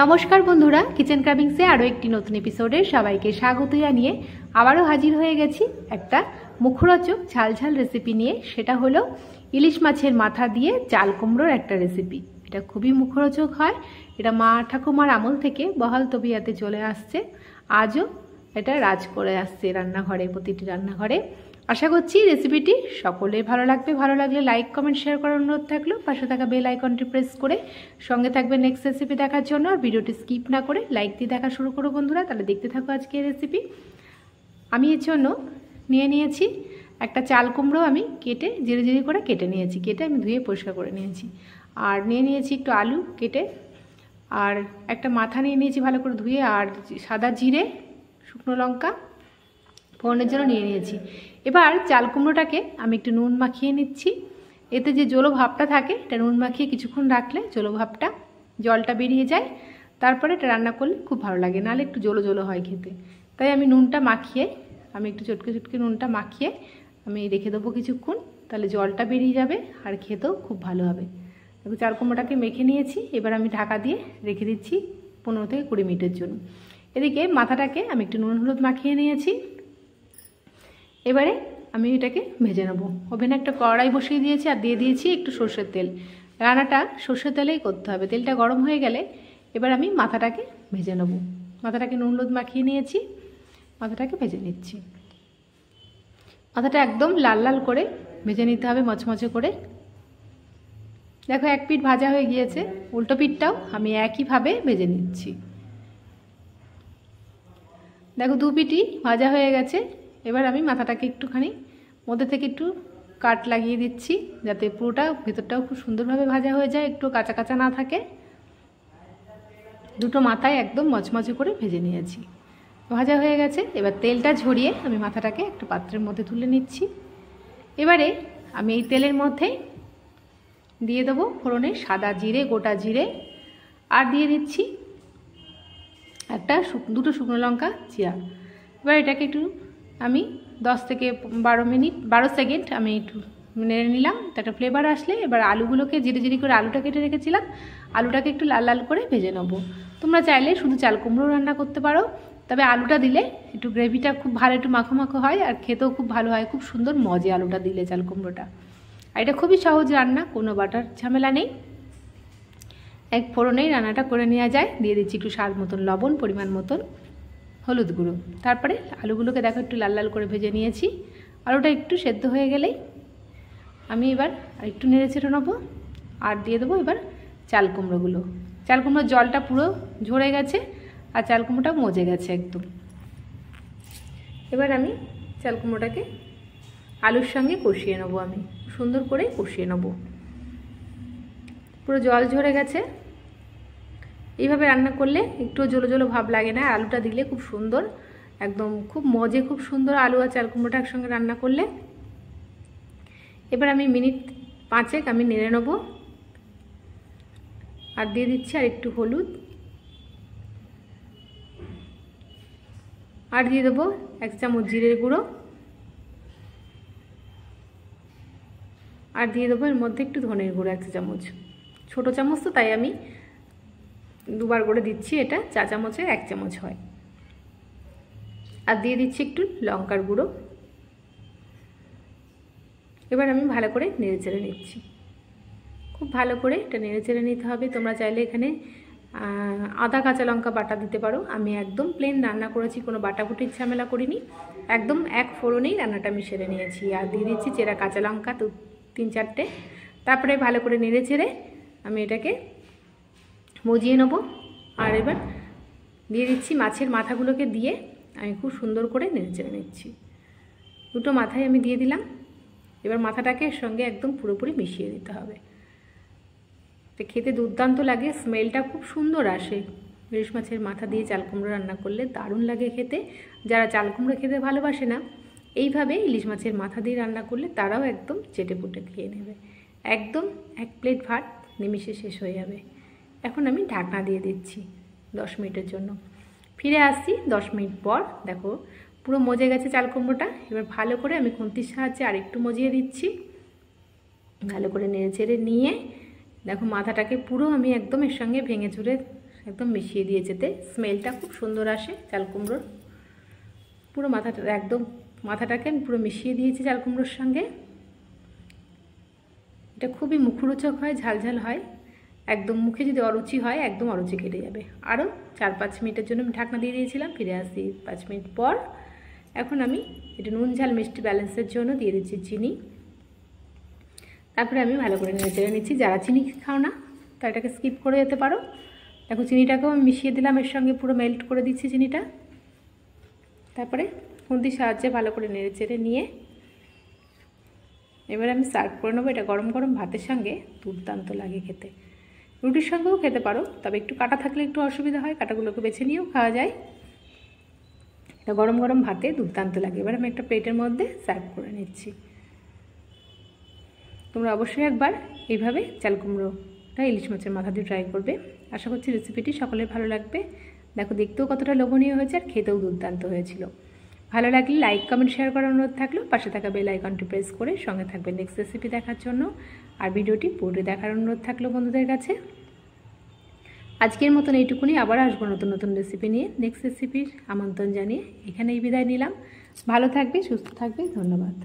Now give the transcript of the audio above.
নমস্কার বন্ধুরা, কিচেন ক্রাভিংসে আরও একটি নতুন এপিসোডে সবাইকে স্বাগত জানিয়ে আবারও হাজির হয়ে গেছি একটা মুখরোচক ঝাল ঝাল রেসিপি নিয়ে। সেটা হলো ইলিশ মাছের মাথা দিয়ে চাল কুমড়োর একটা রেসিপি। এটা খুবই মুখরোচক হয়। এটা মা ঠাকুমার আমল থেকে বহাল তবিয়াতে চলে আসছে, আজও এটা রাজ করে আসছে রান্নাঘরে, প্রতিটি রান্নাঘরে। আশা করছি রেসিপিটি সকলের ভালো লাগবে। ভালো লাগলে লাইক কমেন্ট শেয়ার করার অনুরোধ থাকলো। পাশে থাকা বেল আইকনটি প্রেস করে সঙ্গে থাকবে নেক্সট রেসিপি দেখার জন্য। আর ভিডিওটি স্কিপ না করে লাইক দিয়ে দেখা শুরু করো বন্ধুরা। তাহলে দেখতে থাকো আজকে রেসিপি। আমি এর জন্য নিয়ে নিয়েছি একটা চাল কুমড়ো, আমি কেটে জিরে জিরে করে কেটে নিয়েছি। কেটে আমি ধুয়ে পরিষ্কার করে নিয়েছি। আর নিয়ে নিয়েছি একটু আলু কেটে, আর একটা মাথা নিয়ে নিয়েছি ভালো করে ধুয়ে, আর সাদা জিরে, শুকনো লঙ্কা ফোড়নের জন্য নিয়ে নিয়েছি। এবার চাল কুমড়োটাকে আমি একটু নুন মাখিয়ে নিচ্ছি। এতে যে জলো ভাবটা থাকে, এটা নুন মাখিয়ে কিছুক্ষণ রাখলে জলো ভাবটা, জলটা বেরিয়ে যায়। তারপরে এটা রান্না করলে খুব ভালো লাগে, নাহলে একটু জলো জলো হয় খেতে। তাই আমি নুনটা মাখিয়ে, আমি একটু চটকে চটকে নুনটা মাখিয়ে আমি রেখে দেবো কিছুক্ষণ, তাহলে জলটা বেরিয়ে যাবে আর খেতেও খুব ভালো হবে। দেখো চাল কুমড়োটাকে মেখে নিয়েছি। এবার আমি ঢাকা দিয়ে রেখে দিচ্ছি 15 থেকে 20 মিনিটের জন্য। এদিকে মাথাটাকে আমি একটু নুন হলুদ মাখিয়ে নিয়েছি। এবারে আমি এটাকে ভেজে নেবো। ওভেনে একটা কড়াই বসিয়ে দিয়েছি আর দিয়ে দিয়েছি একটু সর্ষের তেল। রান্নাটা সর্ষের তেলেই করতে হবে। তেলটা গরম হয়ে গেলে এবার আমি মাথাটাকে ভেজে নেবো। মাথাটাকে নুন হলুদ মাখিয়ে নিয়েছি, মাথাটাকে ভেজে নিচ্ছি। মাথাটা একদম লাল লাল করে ভেজে নিতে হবে, মচমচে করে। দেখো এক পিঠ ভাজা হয়ে গিয়েছে, উল্টো পিঠটাও আমি একইভাবে ভেজে নিচ্ছি। দেখো দু পিঠই ভাজা হয়ে গেছে। এবার আমি মাথাটাকে একটুখানি মধ্যে থেকে একটু কাট লাগিয়ে দিচ্ছি, যাতে পুরোটা ভেতরটাও খুব সুন্দরভাবে ভাজা হয়ে যায়, একটু কাঁচা কাঁচা না থাকে। দুটো মাথায় একদম মচমচে করে ভেজে নিয়েছি, ভাজা হয়ে গেছে। এবার তেলটা ঝরিয়ে আমি মাথাটাকে একটা পাত্রের মধ্যে তুলে নিচ্ছি। এবারে আমি এই তেলের মধ্যে দিয়ে দেবো ফোড়নে সাদা জিরে, গোটা জিরে, আর দিয়ে দিচ্ছি দুটো শুকনো লঙ্কা চিরা। এবার এটাকে একটু আমি 10 থেকে 12 সেকেন্ড আমি একটু নেড়ে নিলাম। একটা ফ্লেভার আসলে এবার আলুগুলোকে জিরে জিরে করে আলুটা কেটে রেখেছিলাম, আলুটাকে একটু লাল লাল করে ভেজে নেবো। তোমরা চাইলে শুধু চাল কুমড়ো রান্না করতে পারো, তবে আলুটা দিলে একটু গ্রেভিটা খুব ভালো, একটু মাখো মাখো হয় আর খেতেও খুব ভালো হয়, খুব সুন্দর মজে আলুটা দিলে চাল কুমড়োটা। আর এটা খুবই সহজ রান্না, কোনো বাটার ঝামেলা নেই। এক ফোড়নেই রান্নাটা করে নেওয়া যায়। দিয়ে দিচ্ছি একটু স্বাদ মতন লবণ, পরিমাণ মতন হলুদ গুঁড়ো। তারপরে আলুগুলোকে দেখো একটু লাল লাল করে ভেজে নিয়েছি। আলুটা একটু সেদ্ধ হয়ে গেলেই আমি এবার একটু নেড়ে চেড়ে নেবো আর দিয়ে দেবো এবার চাল কুমড়োগুলো। চাল কুমড়োর জলটা পুরো ঝরে গেছে আর চাল কুমড়োটা মজে গেছে একদম। এবার আমি চাল কুমড়োটাকে আলুর সঙ্গে কষিয়ে নেবো, আমি সুন্দর করে কষিয়ে নেবো। পুরো জল ঝরে গেছে। এইভাবে রান্না করলে একটু জলো জলো ভাব লাগে না। আলুটা দিলে খুব সুন্দর, একদম খুব মজে, খুব সুন্দর আলু আর চাল কুমড়োটা একসঙ্গে রান্না করলে। এবার আমি মিনিট 5 আমি নেড়ে নেব আর দিয়ে দিচ্ছি আর একটু হলুদ, আর দিয়ে দেবো 1 চামচ জিরের গুঁড়ো, আর দিয়ে দেবো এর মধ্যে একটু ধনের গুঁড়ো 1 চামচ। ছোটো চামচ তো, তাই আমি দুবার করে দিচ্ছি। এটা চা চামচের 1 চামচ হয়। আর দিয়ে দিচ্ছি একটু লঙ্কার গুঁড়ো। এবার আমি ভালো করে নেড়ে চেড়ে নিচ্ছি, খুব ভালো করে এটা নেড়ে চেড়ে নিতে হবে। তোমরা চাইলে এখানে আদা কাঁচা লঙ্কা বাটা দিতে পারো। আমি একদম প্লেন রান্না করেছি, কোনো বাটাবুটির ঝামেলা করিনি। একদম এক ফোড়নেই রান্নাটা আমি সেরে নিয়েছি। আর দিয়ে দিচ্ছি চেরা কাঁচা লঙ্কা 3-4টে। তারপরে ভালো করে নেড়ে চেড়ে আমি এটাকে মজিয়ে নেবো। আর এবার দিয়ে দিচ্ছি মাছের মাথাগুলোকে দিয়ে আমি খুব সুন্দর করে নেড়ে চেড়ে নিচ্ছি। দুটো মাথায় আমি দিয়ে দিলাম। এবার মাথাটাকে এর সঙ্গে একদম পুরোপুরি মিশিয়ে দিতে হবে। তো খেতে দুর্দান্ত লাগে, স্মেলটা খুব সুন্দর আসে। ইলিশ মাছের মাথা দিয়ে চাল কুমড়ো রান্না করলে দারুণ লাগে খেতে। যারা চাল কুমড়ো খেতে ভালোবাসে না, এইভাবে ইলিশ মাছের মাথা দিয়ে রান্না করলে তারাও একদম চেটে পুটে খেয়ে নেবে। একদম 1 প্লেট ভাত নিমিষে শেষ হয়ে যাবে। এখন আমি ঢাকনা দিয়ে দিচ্ছি 10 মিনিটের জন্য। ফিরে আসছি 10 মিনিট পর। দেখো পুরো মজে গেছে চাল কুমড়োটা। এবার ভালো করে আমি খুন্তির সাহায্যে আর একটু মজিয়ে দিচ্ছি। ভালো করে নেড়ে চেড়ে নিয়ে দেখো মাথাটাকে পুরো আমি একদম এর সঙ্গে ভেঙে চুরে একদম মিশিয়ে দিয়ে যেতে স্মেলটা খুব সুন্দর আসে চাল কুমড়োর। পুরো মাথাটাকে আমি পুরো মিশিয়ে দিয়েছি চাল কুমড়োর সঙ্গে। এটা খুবই মুখরোচক হয়, ঝালঝাল হয়, একদম মুখে যদি অরুচি হয় একদম অরুচি কেটে যাবে। আরও 4-5 মিনিটের জন্য আমি ঢাকনা দিয়ে দিয়েছিলাম, ফিরে আসি 5 মিনিট পর। এখন আমি এটা নুন ঝাল মিষ্টি ব্যালেন্সের জন্য দিয়ে দিচ্ছি চিনি। তারপরে আমি ভালো করে নেড়ে চেড়ে নিচ্ছি। যারা চিনি খাও না তা এটাকে স্কিপ করে যেতে পারো। দেখো চিনিটাকেও আমি মিশিয়ে দিলাম, এর সঙ্গে পুরো মেল্ট করে দিচ্ছি চিনিটা। তারপরে খুন্তির সাহায্যে ভালো করে নেড়ে চেড়ে নিয়ে এবার আমি সার্ভ করে নেবো। এটা গরম গরম ভাতের সঙ্গে দুর্দান্ত লাগে খেতে। রুটির সঙ্গেও খেতে পারো, তবে একটু কাটা থাকলে একটু অসুবিধা হয়, কাটাগুলোকে বেছে নিয়েও খাওয়া যায়। এটা গরম গরম ভাতে দুর্দান্ত লাগে। এবার আমি একটা প্লেটের মধ্যে সার্ভ করে নিচ্ছি। তোমরা অবশ্যই একবার এইভাবে চাল কুমড়োটা ইলিশ মাছের মাথা দিয়ে ট্রাই করবে। আশা করছি রেসিপিটি সকলের ভালো লাগবে। দেখো দেখতেও কতটা লোভনীয় হয়েছে আর খেতেও দুর্দান্ত হয়েছিল। ভালো লাগলে লাইক কমেন্ট শেয়ার করার অনুরোধ থাকলো। পাশে থাকা বেল আইকনটি প্রেস করে সঙ্গে থাকবে নেক্সট রেসিপি দেখার জন্য। আর ভিডিওটি পুরোটি দেখার অনুরোধ থাকলো বন্ধুদের কাছে। আজকের মতন এইটুকুনি, আবার আসবো নতুন নতুন রেসিপি নিয়ে। নেক্সট রেসিপির আমন্ত্রণ জানিয়ে এখানেই বিদায় নিলাম। ভালো থাকবে, সুস্থ থাকবে, ধন্যবাদ।